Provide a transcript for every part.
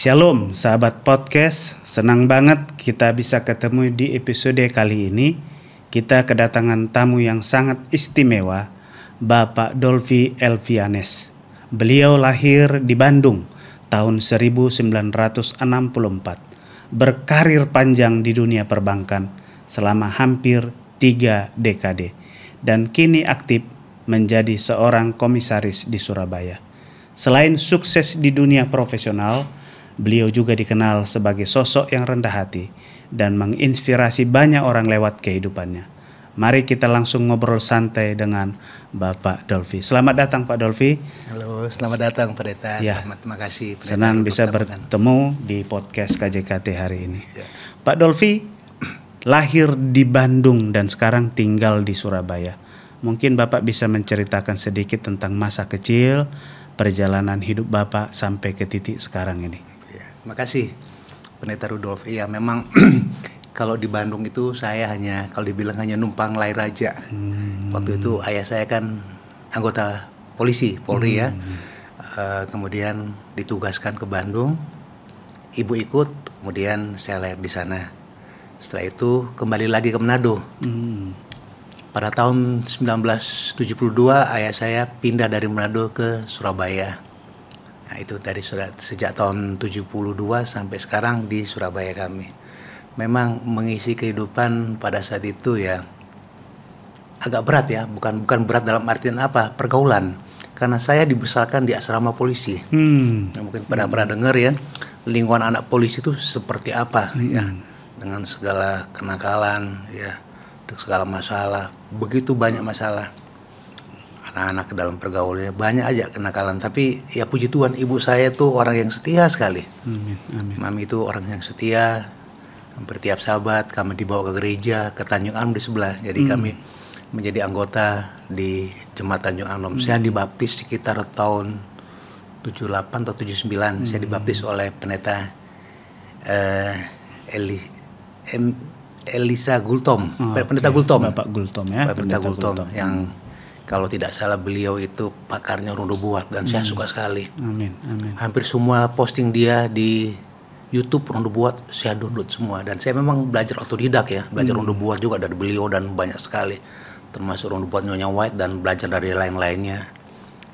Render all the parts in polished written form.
Shalom sahabat podcast, senang banget kita bisa ketemu di episode kali ini. Kita kedatangan tamu yang sangat istimewa, Bapak Dolfi Elvianes. Beliau lahir di Bandung tahun 1964, berkarir panjang di dunia perbankan selama hampir 3 dekade, dan kini aktif menjadi seorang komisaris di Surabaya. Selain sukses di dunia profesional, beliau juga dikenal sebagai sosok yang rendah hati dan menginspirasi banyak orang lewat kehidupannya. Mari kita langsung ngobrol santai dengan Bapak Dolfi. Selamat datang Pak Dolfi. Halo, selamat datang Pendeta. Ya, terima kasih. Pendeta, senang bisa bertemu di podcast KJKT hari ini. Ya. Pak Dolfi lahir di Bandung dan sekarang tinggal di Surabaya. Mungkin Bapak bisa menceritakan sedikit tentang masa kecil, perjalanan hidup Bapak sampai ke titik sekarang ini. Terima kasih Pendeta Rudolf. Iya, memang kalau di Bandung itu saya kalau dibilang hanya numpang layar aja. Waktu itu ayah saya kan anggota Polri ya. Kemudian ditugaskan ke Bandung, ibu ikut, kemudian saya lahir di sana. Setelah itu kembali lagi ke Manado. Pada tahun 1972 ayah saya pindah dari Manado ke Surabaya. Nah, itu dari sejak tahun 72 sampai sekarang di Surabaya kami. Memang mengisi kehidupan pada saat itu ya agak berat ya, bukan berat dalam artian apa, pergaulan. Karena saya dibesarkan di asrama polisi. Nah, mungkin pernah dengar ya, lingkungan anak polisi itu seperti apa ya, dengan segala kenakalan ya, segala masalah, begitu banyak masalah. Anak-anak dalam pergaulannya banyak aja kenakalan, tapi ya puji Tuhan ibu saya tuh orang yang setia sekali. Amin. Mami itu orang yang setia. Hampir tiap Sabat kami dibawa ke gereja, ke Tanjung Anom di sebelah. Jadi kami menjadi anggota di Jemaat Tanjung Anom. Saya dibaptis sekitar tahun 78 atau 79. Saya dibaptis oleh pendeta Elisa Gultom. Pendeta Gultom. Bapak Gultom ya. Pendeta Gultom yang kalau tidak salah beliau itu pakarnya ronde buat dan saya suka sekali. Amin. Hampir semua posting dia di YouTube ronde buat saya download semua, dan saya memang belajar otodidak ya, belajar ronde buat juga dari beliau dan banyak sekali, termasuk ronde buat Nyonya White dan belajar dari lain-lainnya.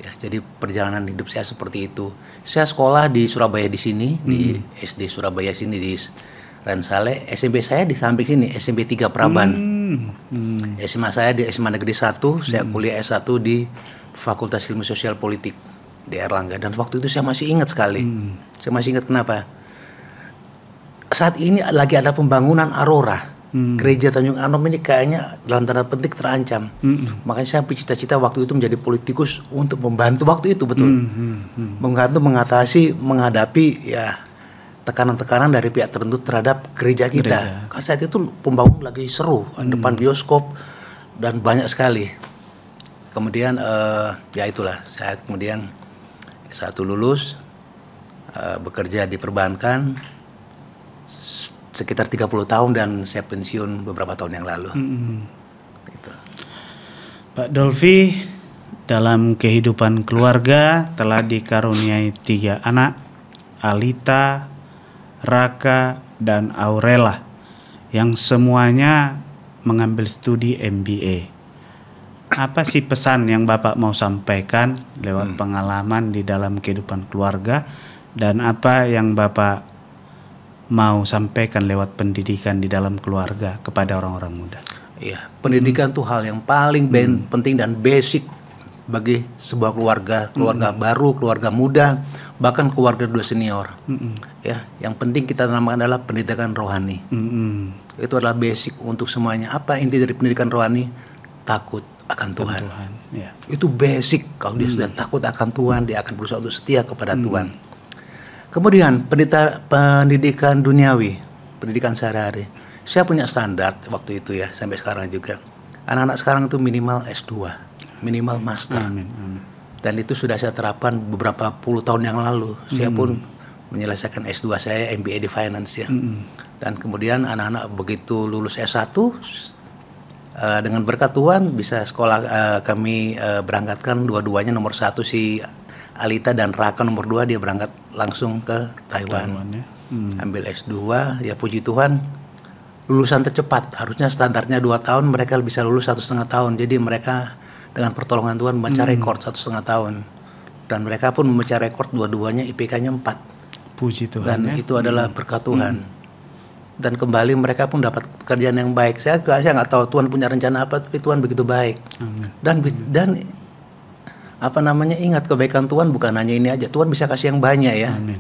Ya, jadi perjalanan hidup saya seperti itu. Saya sekolah di Surabaya di sini, di SD Surabaya sini di Rensale. SMP saya di samping sini, SMP 3 Praban. SMA saya di SMA Negeri 1, saya kuliah S1 di Fakultas Ilmu Sosial Politik di Erlangga. Dan waktu itu saya masih ingat sekali. Saya masih ingat kenapa. Saat ini lagi ada pembangunan Aurora. Gereja Tanjung Anom ini kayaknya dalam tanda petik terancam. Makanya saya bercita-cita waktu itu menjadi politikus untuk membantu waktu itu betul. Membantu menghadapi ya tekanan-tekanan dari pihak tertentu terhadap gereja kita. Karena saat itu pembangunan lagi seru, depan bioskop dan banyak sekali. Kemudian ya itulah, saya kemudian S1 lulus, bekerja di perbankan sekitar 30 tahun dan saya pensiun beberapa tahun yang lalu. Gitu. Pak Dolfi dalam kehidupan keluarga telah dikaruniai 3 anak, Alita, Raka, dan Aurela, yang semuanya mengambil studi MBA. Apa sih pesan yang Bapak mau sampaikan lewat pengalaman di dalam kehidupan keluarga, dan apa yang Bapak mau sampaikan lewat pendidikan di dalam keluarga kepada orang-orang muda? Iya, pendidikan tuh hal yang paling penting dan basic bagi sebuah keluarga baru, keluarga muda, bahkan keluarga dua senior. Ya, yang penting kita tanamkan adalah pendidikan rohani. Itu adalah basic untuk semuanya. Apa inti dari pendidikan rohani? Takut akan Tuhan. Ya. Itu basic. Kalau dia sudah takut akan Tuhan, dia akan berusaha untuk setia kepada Tuhan. Kemudian pendidikan duniawi, pendidikan sehari-hari. Saya punya standar waktu itu ya, sampai sekarang juga. Anak-anak sekarang itu minimal S2, minimal master. Amin. Dan itu sudah saya terapkan beberapa puluh tahun yang lalu. Saya pun menyelesaikan S2 saya MBA di Finance ya. Dan kemudian anak-anak begitu lulus S1 dengan berkat Tuhan bisa sekolah, kami berangkatkan dua-duanya. Nomor 1 si Alita dan Raka nomor 2 dia berangkat langsung ke Taiwan. Ya. Ambil S2, ya puji Tuhan lulusan tercepat. Harusnya standarnya 2 tahun, mereka bisa lulus 1,5 tahun. Jadi mereka dengan pertolongan Tuhan memecah rekor 1,5 tahun. Dan mereka pun memecah rekor dua-duanya IPK-nya 4. Puji Tuhan. Dan itu adalah berkat Tuhan. Dan kembali mereka pun dapat pekerjaan yang baik. Saya nggak tahu Tuhan punya rencana apa, tapi Tuhan begitu baik. Dan ingat kebaikan Tuhan bukan hanya ini aja. Tuhan bisa kasih yang banyak ya. Amin.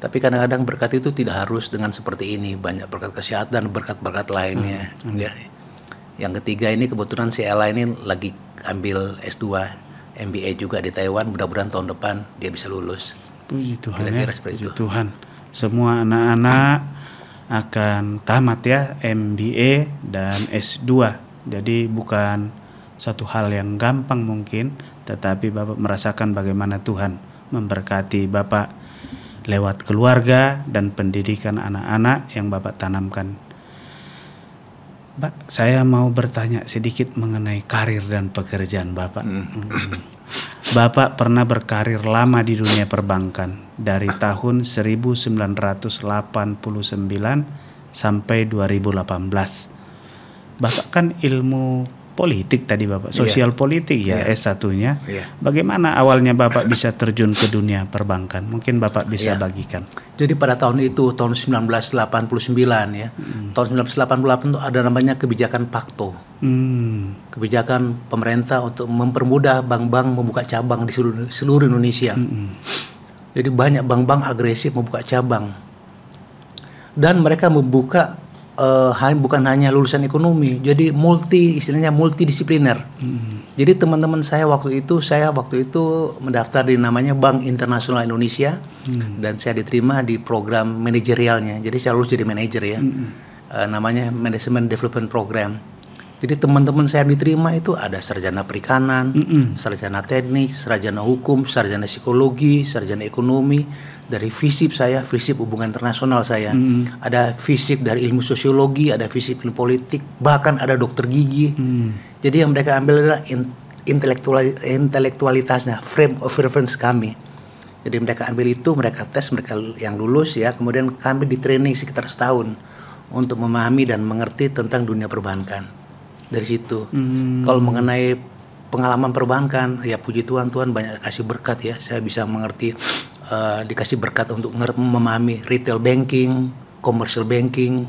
Tapi kadang-kadang berkat itu tidak harus dengan seperti ini. Banyak berkat kesehatan, berkat-berkat lainnya. Ya. Yang ketiga ini kebetulan si Ella ini lagi ambil S2 MBA juga di Taiwan. Mudah-mudahan tahun depan dia bisa lulus. Puji Tuhan. Kira-kira seperti Puji itu. Tuhan. Semua anak-anak akan tamat ya MBA dan S2. Jadi bukan satu hal yang gampang mungkin, tetapi Bapak merasakan bagaimana Tuhan memberkati Bapak lewat keluarga dan pendidikan anak-anak yang Bapak tanamkan. Pak, saya mau bertanya sedikit mengenai karir dan pekerjaan Bapak. Bapak pernah berkarir lama di dunia perbankan dari tahun 1989 sampai 2018. Bapak kan ilmu politik tadi Bapak, sosial politik ya S1-nya. Bagaimana awalnya Bapak bisa terjun ke dunia perbankan? Mungkin Bapak bisa bagikan. Jadi pada tahun itu, tahun 1989 ya. Tahun 1988 itu ada namanya kebijakan Pakto. Kebijakan pemerintah untuk mempermudah bank-bank membuka cabang di seluruh Indonesia. Jadi banyak bank-bank agresif membuka cabang. Dan mereka membuka bukan hanya lulusan ekonomi, jadi istilahnya multidisipliner. Jadi teman-teman saya waktu itu mendaftar di namanya Bank Internasional Indonesia dan saya diterima di program manajerialnya. Jadi saya lulus jadi manajer ya, namanya Management Development Program. Jadi teman-teman saya yang diterima itu ada sarjana perikanan, sarjana teknik, sarjana hukum, sarjana psikologi, sarjana ekonomi. Dari FISIP saya, FISIP hubungan internasional saya. Ada FISIP dari ilmu sosiologi, ada FISIP ilmu politik, bahkan ada dokter gigi. Jadi yang mereka ambil adalah intelektualitasnya, frame of reference kami. Jadi mereka ambil itu, mereka tes, mereka yang lulus ya, kemudian kami di training sekitar setahun untuk memahami dan mengerti tentang dunia perbankan. Dari situ, kalau mengenai pengalaman perbankan, ya puji Tuhan, Tuhan banyak kasih berkat ya. Saya bisa mengerti, dikasih berkat untuk memahami retail banking, commercial banking,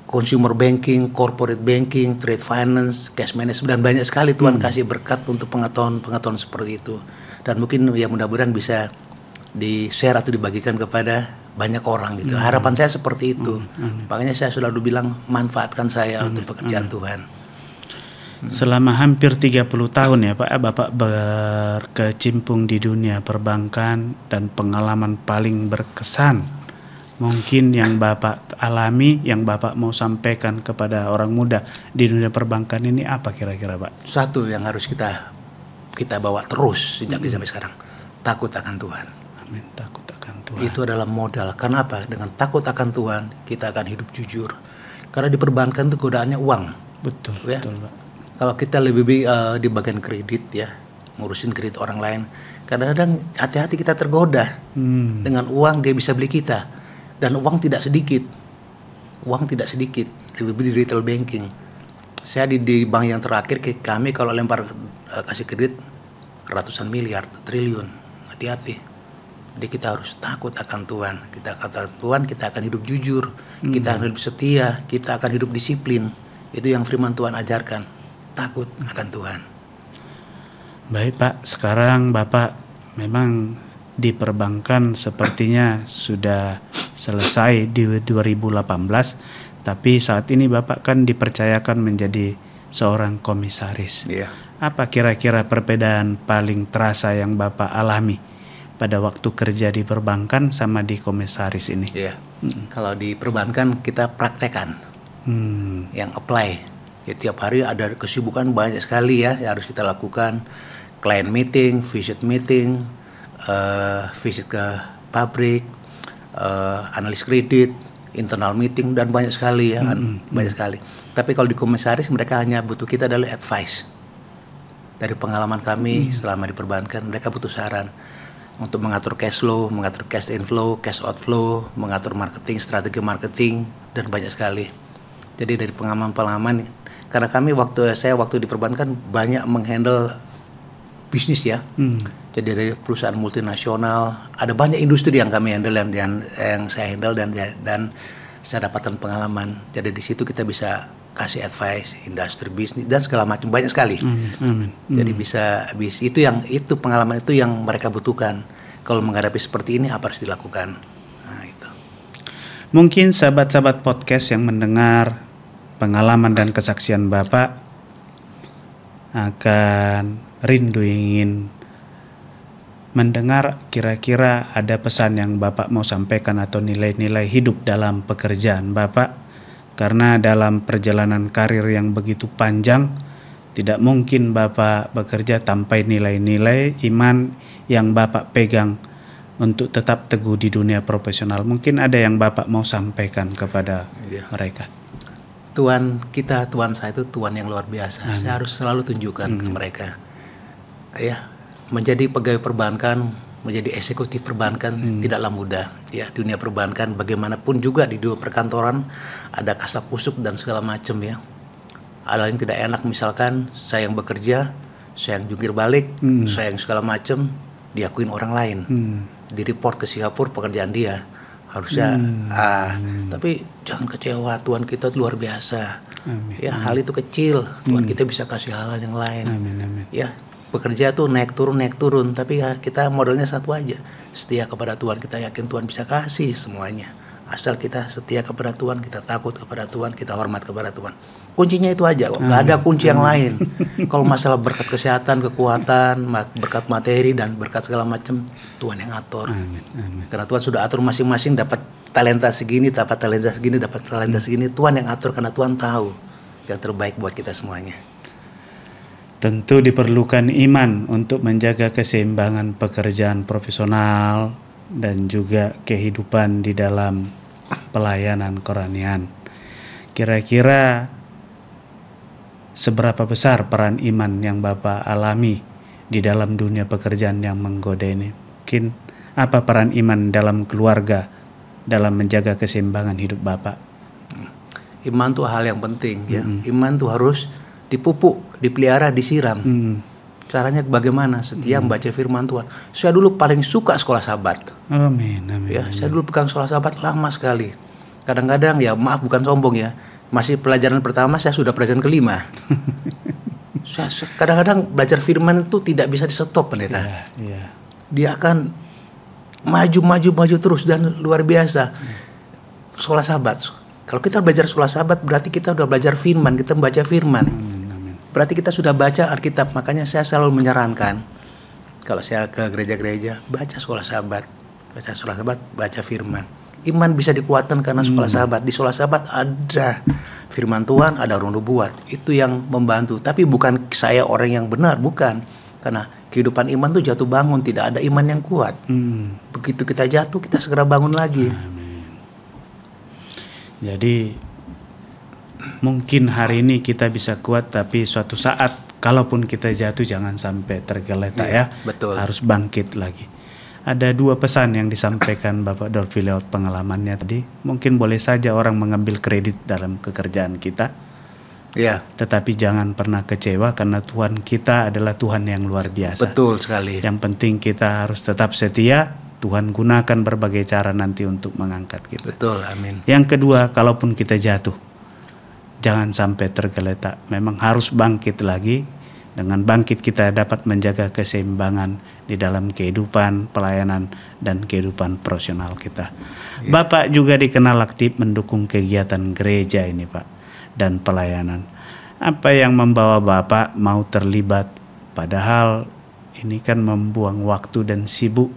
consumer banking, corporate banking, trade finance, cash management, dan banyak sekali Tuhan kasih berkat untuk pengetahuan seperti itu. Dan mungkin ya mudah-mudahan bisa di-share atau dibagikan kepada banyak orang gitu. Harapan saya seperti itu. Makanya saya selalu bilang manfaatkan saya untuk pekerjaan Tuhan. Selama hampir 30 tahun ya Pak, Bapak berkecimpung di dunia perbankan dan pengalaman paling berkesan mungkin yang Bapak alami, yang Bapak mau sampaikan kepada orang muda di dunia perbankan ini apa kira-kira Pak? Satu yang harus kita bawa terus sejak sampai sekarang, takut akan Tuhan. Amin, takut akan Tuhan. Itu adalah modal. Kenapa? Dengan takut akan Tuhan kita akan hidup jujur. Karena di perbankan itu godaannya uang. Betul, ya? Betul Pak. Kalau kita lebih di bagian kredit ya, ngurusin kredit orang lain, kadang-kadang hati-hati kita tergoda. Dengan uang dia bisa beli kita, dan uang tidak sedikit. Lebih di retail banking. Saya di bank yang terakhir, kami kalau lempar kasih kredit ratusan miliar, triliun. Hati-hati. Jadi kita harus takut akan Tuhan. Kita kata Tuhan, kita akan hidup jujur, kita akan hidup setia, kita akan hidup disiplin. Itu yang firman Tuhan ajarkan. Takut akan Tuhan. Baik Pak, sekarang Bapak memang di perbankan sepertinya sudah selesai di 2018, tapi saat ini Bapak kan dipercayakan menjadi seorang komisaris. Apa kira-kira perbedaan paling terasa yang Bapak alami pada waktu kerja di perbankan sama di komisaris ini? Kalau di perbankan kita praktekan, yang apply. Ya, tiap hari ada kesibukan banyak sekali ya yang harus kita lakukan. Client meeting, visit ke pabrik, analis kredit, internal meeting, dan banyak sekali ya, banyak sekali. Tapi kalau di komisaris mereka hanya butuh kita adalah advice. Dari pengalaman kami selama di perbankan, mereka butuh saran untuk mengatur cash flow, mengatur cash inflow, cash outflow, mengatur marketing, strategi marketing, dan banyak sekali. Jadi dari pengalaman-pengalaman, karena saya waktu di perbankan banyak menghandle bisnis ya. Jadi dari perusahaan multinasional, ada banyak industri yang kami handle yang saya handle dan saya dapatkan pengalaman. Jadi di situ kita bisa kasih advice, industri bisnis dan segala macam, banyak sekali. Jadi itu pengalaman itu yang mereka butuhkan. Kalau menghadapi seperti ini apa harus dilakukan? Nah, itu. Mungkin sahabat-sahabat podcast yang mendengar pengalaman dan kesaksian Bapak akan rindu ingin mendengar kira-kira ada pesan yang Bapak mau sampaikan atau nilai-nilai hidup dalam pekerjaan Bapak. Karena dalam perjalanan karir yang begitu panjang, tidak mungkin Bapak bekerja tanpa nilai-nilai iman yang Bapak pegang untuk tetap teguh di dunia profesional. Mungkin ada yang Bapak mau sampaikan kepada mereka. Tuhan saya itu Tuhan yang luar biasa. Saya harus selalu tunjukkan ke mereka. Ya, menjadi pegawai perbankan, menjadi eksekutif perbankan tidaklah mudah. Ya, dunia perbankan bagaimanapun juga di dunia perkantoran ada kasak kusuk dan segala macam ya. Ada yang tidak enak, misalkan saya yang bekerja, saya yang jungkir balik, saya yang segala macam diakuin orang lain. Di report ke Singapura pekerjaan dia. Harusnya tapi jangan kecewa, Tuhan kita luar biasa. Amin. Ya, hal itu kecil, Tuhan kita bisa kasih hal yang lain. Amin, amin. Ya, bekerja tuh naik turun, tapi ya kita modalnya satu aja, setia kepada Tuhan. Kita yakin Tuhan bisa kasih semuanya, asal kita setia kepada Tuhan, kita takut kepada Tuhan, kita hormat kepada Tuhan. Kuncinya itu aja kok, nggak ada kunci yang lain. Kalau masalah berkat kesehatan, kekuatan, berkat materi dan berkat segala macam, Tuhan yang atur. Amin, amin. Karena Tuhan sudah atur masing-masing, dapat talenta segini, dapat talenta segini, Tuhan yang atur karena Tuhan tahu yang terbaik buat kita semuanya. Tentu diperlukan iman untuk menjaga keseimbangan pekerjaan profesional dan juga kehidupan di dalam pelayanan kerohanian. Kira-kira seberapa besar peran iman yang Bapak alami di dalam dunia pekerjaan yang menggoda ini? Mungkin apa peran iman dalam keluarga dalam menjaga keseimbangan hidup Bapak? Iman itu hal yang penting ya. Iman itu harus dipupuk, dipelihara, disiram. Caranya bagaimana? Setia membaca firman Tuhan. Saya dulu paling suka sekolah Sabat. Amin, amin. Ya, saya dulu pegang sekolah Sabat lama sekali. Kadang-kadang ya, maaf bukan sombong ya, masih pelajaran pertama saya sudah pelajaran kelima. Saya kadang-kadang belajar firman itu tidak bisa di stop, pendeta. Dia akan maju terus dan luar biasa. Sekolah Sabat. Kalau kita belajar sekolah Sabat berarti kita udah belajar firman, kita membaca firman. Berarti kita sudah baca Alkitab. Makanya saya selalu menyarankan kalau saya ke gereja-gereja, baca sekolah Sabat, baca firman. Iman bisa dikuatkan karena sekolah Sabat. Di sekolah Sabat ada firman Tuhan, ada roh nubuat. Itu yang membantu. Tapi bukan saya orang yang benar, bukan. Karena kehidupan iman itu jatuh bangun, tidak ada iman yang kuat. Begitu kita jatuh, kita segera bangun lagi. Jadi mungkin hari ini kita bisa kuat, tapi suatu saat kalaupun kita jatuh jangan sampai tergeletak ya. Betul. Harus bangkit lagi. Ada 2 pesan yang disampaikan Bapak Dolphy lewat pengalamannya tadi. Mungkin boleh saja orang mengambil kredit dalam pekerjaan kita. Ya. Tetapi jangan pernah kecewa karena Tuhan kita adalah Tuhan yang luar biasa. Betul sekali. Yang penting kita harus tetap setia. Tuhan gunakan berbagai cara nanti untuk mengangkat kita. Betul, amin. Yang kedua, kalaupun kita jatuh, jangan sampai tergeletak. Memang harus bangkit lagi. Dengan bangkit kita dapat menjaga keseimbangan di dalam kehidupan, pelayanan, dan kehidupan profesional kita. Bapak juga dikenal aktif mendukung kegiatan gereja ini, Pak, dan pelayanan. Apa yang membawa Bapak mau terlibat? Padahal ini kan membuang waktu dan sibuk.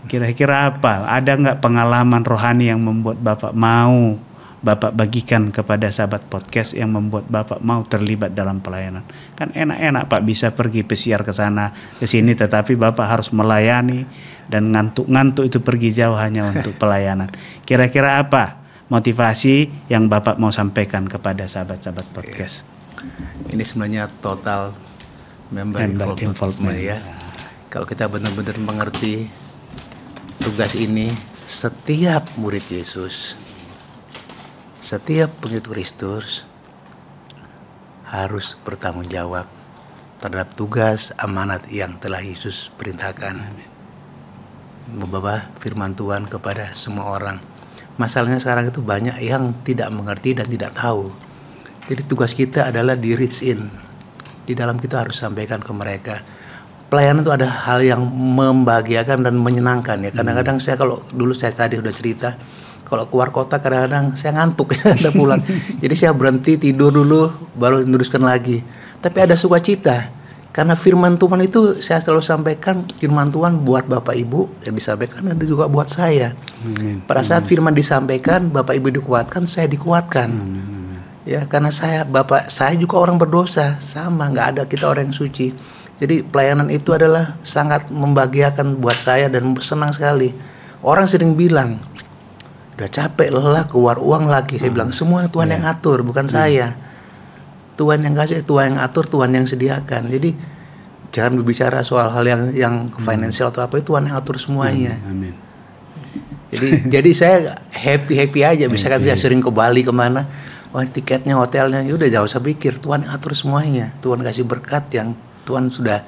Kira-kira apa? Ada nggak pengalaman rohani yang membuat Bapak mau Bapak bagikan kepada sahabat podcast yang membuat Bapak mau terlibat dalam pelayanan? Kan enak-enak Pak bisa pergi pesiar ke sana ke sini, tetapi Bapak harus melayani dan ngantuk-ngantuk itu pergi jauh hanya untuk pelayanan. Kira-kira apa motivasi yang Bapak mau sampaikan kepada sahabat-sahabat podcast? Ini sebenarnya total member involvement ya. Kalau kita benar-benar mengerti tugas ini, setiap murid Yesus, setiap pengikut Kristus harus bertanggung jawab terhadap tugas amanat yang telah Yesus perintahkan. Membawa firman Tuhan kepada semua orang. Masalahnya sekarang itu banyak yang tidak mengerti dan tidak tahu. Jadi tugas kita adalah di reach in. Di dalam kita harus sampaikan ke mereka. Pelayanan itu ada hal yang membahagiakan dan menyenangkan ya. Kadang-kadang saya, kalau dulu saya tadi sudah cerita, kalau keluar kota kadang-kadang saya ngantuk udah pulang. Jadi saya berhenti tidur dulu baru meneruskan lagi. Tapi ada sukacita karena firman Tuhan itu saya selalu sampaikan, firman Tuhan buat Bapak Ibu yang disampaikan ada juga buat saya. Pada saat firman disampaikan, Bapak Ibu dikuatkan, saya dikuatkan. Ya, karena saya juga orang berdosa, sama, nggak ada kita orang yang suci. Jadi pelayanan itu adalah sangat membahagiakan buat saya dan senang sekali. Orang sering bilang, udah capek, lelah, keluar uang lagi. Saya bilang, semua Tuhan yang atur, bukan saya. Tuhan yang kasih, Tuhan yang atur, Tuhan yang sediakan. Jadi jangan berbicara soal hal yang financial atau apa, itu Tuhan yang atur semuanya. Amin. Jadi saya happy aja. Misalkan saya sering ke Bali kemana, wah tiketnya, hotelnya, udah jauh usah pikir, Tuhan yang atur semuanya. Tuhan kasih berkat yang Tuhan sudah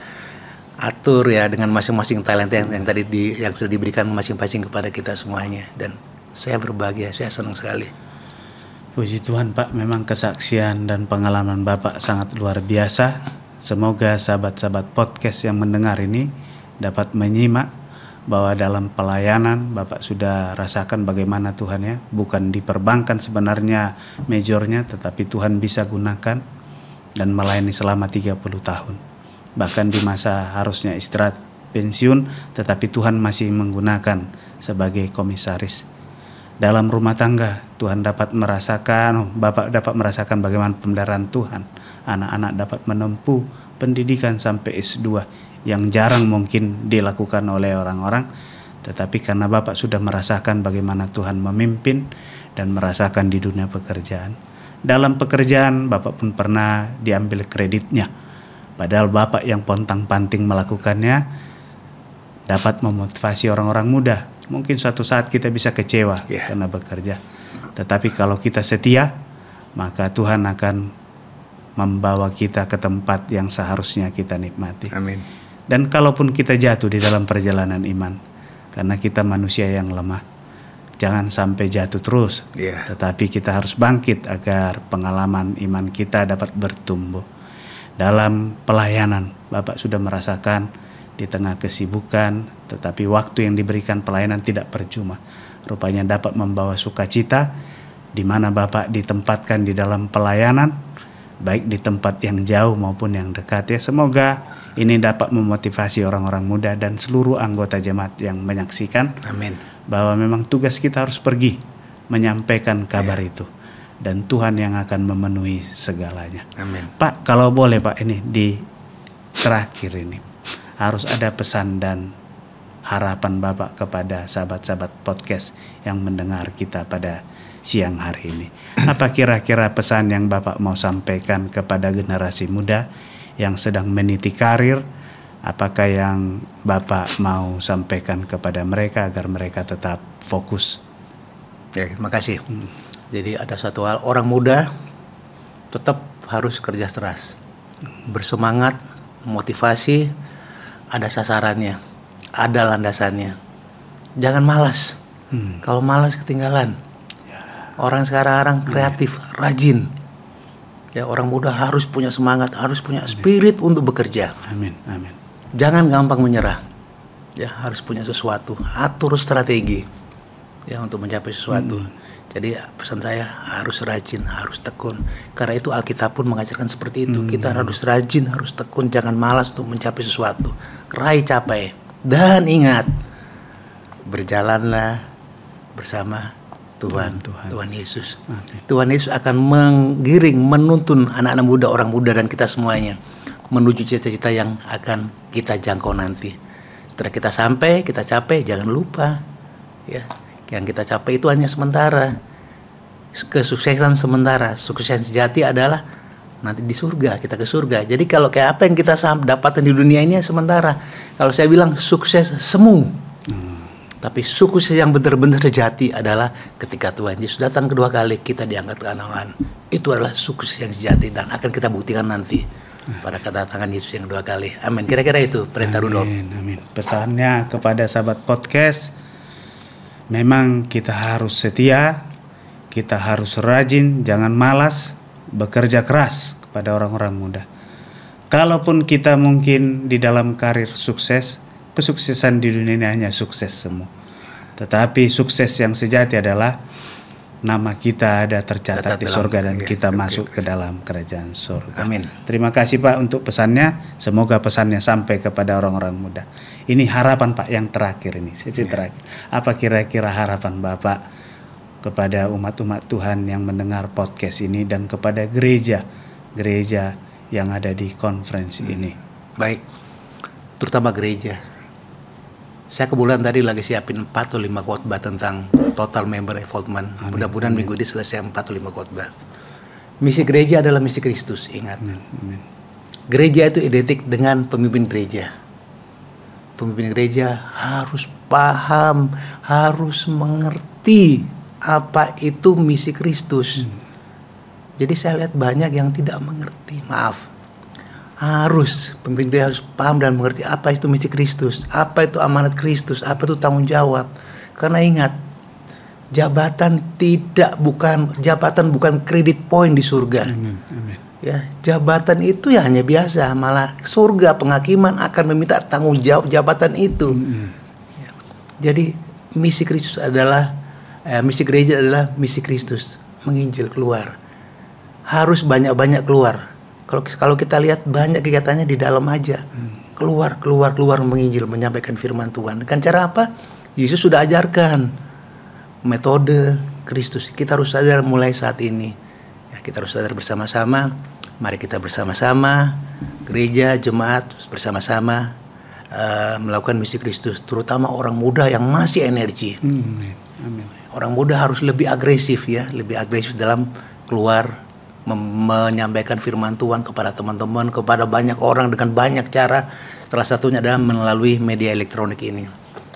atur ya dengan masing-masing talenta yang tadi yang sudah diberikan masing-masing kepada kita semuanya. Dan saya berbahagia, saya senang sekali. Puji Tuhan Pak, memang kesaksian dan pengalaman Bapak sangat luar biasa. Semoga sahabat-sahabat podcast yang mendengar ini dapat menyimak bahwa dalam pelayanan Bapak sudah rasakan bagaimana Tuhan ya, bukan diperbankan sebenarnya majornya, tetapi Tuhan bisa gunakan dan melayani selama 30 tahun. Bahkan di masa harusnya istirahat pensiun, tetapi Tuhan masih menggunakan sebagai komisaris. Dalam rumah tangga Tuhan dapat merasakan, Bapak dapat merasakan bagaimana pemeliharaan Tuhan. Anak-anak dapat menempuh pendidikan sampai S2 yang jarang mungkin dilakukan oleh orang-orang. Tetapi karena Bapak sudah merasakan bagaimana Tuhan memimpin dan merasakan di dunia pekerjaan. Dalam pekerjaan Bapak pun pernah diambil kreditnya. Padahal Bapak yang pontang-panting melakukannya dapat memotivasi orang-orang muda. Mungkin suatu saat kita bisa kecewa karena bekerja. Tetapi kalau kita setia, maka Tuhan akan membawa kita ke tempat yang seharusnya kita nikmati. Amin. Dan kalaupun kita jatuh di dalam perjalanan iman, karena kita manusia yang lemah, jangan sampai jatuh terus. Tetapi kita harus bangkit agar pengalaman iman kita dapat bertumbuh. Dalam pelayanan, Bapak sudah merasakan di tengah kesibukan, tetapi waktu yang diberikan pelayanan tidak percuma. Rupanya dapat membawa sukacita, di mana Bapak ditempatkan di dalam pelayanan, baik di tempat yang jauh maupun yang dekat ya. Semoga ini dapat memotivasi orang-orang muda dan seluruh anggota jemaat yang menyaksikan. Amin. Bahwa memang tugas kita harus pergi menyampaikan kabar itu, dan Tuhan yang akan memenuhi segalanya. Amin. Pak, kalau boleh Pak, ini di terakhir ini harus ada pesan dan harapan Bapak kepada sahabat-sahabat podcast yang mendengar kita pada siang hari ini. Apa kira-kira pesan yang Bapak mau sampaikan kepada generasi muda yang sedang meniti karir? Apakah yang Bapak mau sampaikan kepada mereka agar mereka tetap fokus? Ya, terima kasih. Jadi ada satu hal, orang muda tetap harus kerja keras, bersemangat, motivasi, ada sasarannya, ada landasannya. Jangan malas. Kalau malas ketinggalan. Orang sekarang kreatif, rajin. Ya, orang muda harus punya semangat, harus punya spirit untuk bekerja. Amin, amin. Jangan gampang menyerah. Ya, harus punya sesuatu, atur strategi ya untuk mencapai sesuatu. Jadi pesan saya harus rajin, harus tekun. Karena itu Alkitab pun mengajarkan seperti itu. Kita harus rajin, harus tekun, jangan malas untuk mencapai sesuatu. Raih capai. Dan ingat, berjalanlah bersama Tuhan Yesus. Tuhan Yesus akan menggiring, menuntun anak-anak muda, orang muda dan kita semuanya menuju cita-cita yang akan kita jangkau nanti. Setelah kita sampai, kita capai, jangan lupa ya, yang kita capai itu hanya sementara. Kesuksesan sementara. Sukses sejati adalah nanti di surga, kita ke surga. Jadi kalau kayak apa yang kita dapatkan di dunia ini sementara. Kalau saya bilang sukses semu. Tapi sukses yang benar-benar sejati adalah ketika Tuhan Yesus datang kedua kali, kita diangkat ke anak-anak. Itu adalah sukses yang sejati dan akan kita buktikan nanti pada kedatangan Yesus yang kedua kali. Amin. Kira-kira itu Pendeta Rudolf. Amin. Pesannya kepada sahabat podcast, memang kita harus setia, kita harus rajin, jangan malas, bekerja keras kepada orang-orang muda. Kalaupun kita mungkin di dalam karir sukses, kesuksesan di dunia ini hanya sukses semua. Tetapi sukses yang sejati adalah nama kita ada tercatat di surga dan kita masuk ke dalam kerajaan surga. Amin. Terima kasih Pak untuk pesannya. Semoga pesannya sampai kepada orang-orang muda. Ini harapan Pak yang terakhir ini, sesi terakhir. Apa kira-kira harapan Bapak kepada umat-umat Tuhan yang mendengar podcast ini dan kepada gereja yang ada di konferensi ini? Baik, terutama gereja. Saya kebetulan tadi lagi siapin 4 atau 5 khotbah tentang total member involvement. Mudah-mudahan minggu ini selesai 4 atau 5 khotbah. Misi gereja adalah misi Kristus, ingat. Amin. Gereja itu identik dengan pemimpin gereja. Pemimpin gereja harus paham, harus mengerti apa itu misi Kristus. Jadi saya lihat banyak yang tidak mengerti, pemimpin gereja harus paham dan mengerti apa itu misi Kristus, apa itu amanat Kristus, apa itu tanggung jawab. Karena ingat, jabatan bukan kredit poin di surga. Amin. Ya, jabatan itu ya hanya biasa, malah surga penghakiman akan meminta tanggung jawab jabatan itu. Ya. Jadi misi Kristus adalah misi gereja adalah misi Kristus, menginjil keluar. Harus banyak-banyak keluar. Kalau kita lihat banyak kegiatannya di dalam aja. Keluar menginjil, menyampaikan firman Tuhan. Dengan cara apa? Yesus sudah ajarkan metode Kristus. Kita harus sadar mulai saat ini. Ya, kita harus sadar bersama-sama. Mari kita bersama-sama, gereja, jemaat bersama-sama melakukan misi Kristus. Terutama orang muda yang masih energi. Amin. Orang muda harus lebih agresif dalam keluar menyampaikan firman Tuhan kepada teman-teman, kepada banyak orang dengan banyak cara. Salah satunya adalah melalui media elektronik ini.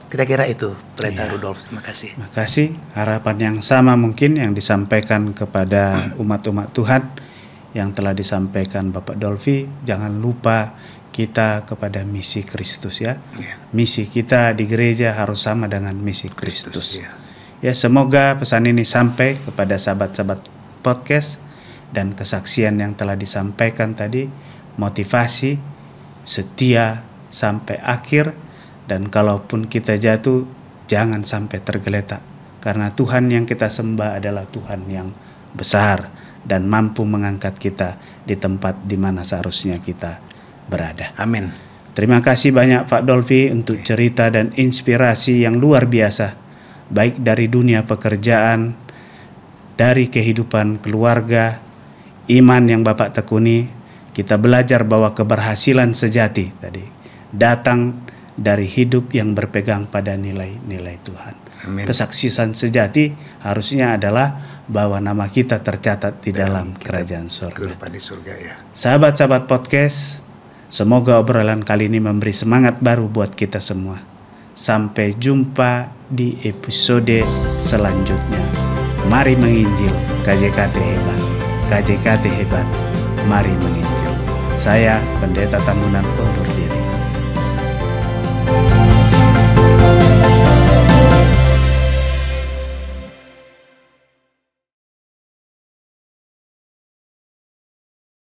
Kira-kira itu, Pendeta Rudolf. Terima kasih. Terima kasih. Harapan yang sama mungkin yang disampaikan kepada umat-umat Tuhan yang telah disampaikan Bapak Dolfi. Jangan lupa kita kepada misi Kristus ya. Misi kita di gereja harus sama dengan misi Kristus. Ya, semoga pesan ini sampai kepada sahabat-sahabat podcast. Dan kesaksian yang telah disampaikan tadi, motivasi, setia sampai akhir, dan kalaupun kita jatuh, jangan sampai tergeletak. Karena Tuhan yang kita sembah adalah Tuhan yang besar dan mampu mengangkat kita di tempat di mana seharusnya kita berada. Amin. Terima kasih banyak Pak Dolfi untuk cerita dan inspirasi yang luar biasa, baik dari dunia pekerjaan, dari kehidupan keluarga, iman yang Bapak tekuni. Kita belajar bahwa keberhasilan sejati tadi datang dari hidup yang berpegang pada nilai-nilai Tuhan. Amin. Kesaksian sejati harusnya adalah bahwa nama kita tercatat di dalam kerajaan surga. Di surga ya. Sahabat-sahabat podcast, semoga obrolan kali ini memberi semangat baru buat kita semua. Sampai jumpa di episode selanjutnya. Mari menginjil, KJKT hebat. KJKT hebat, mari menginjil. Saya Pendeta Tamunan undur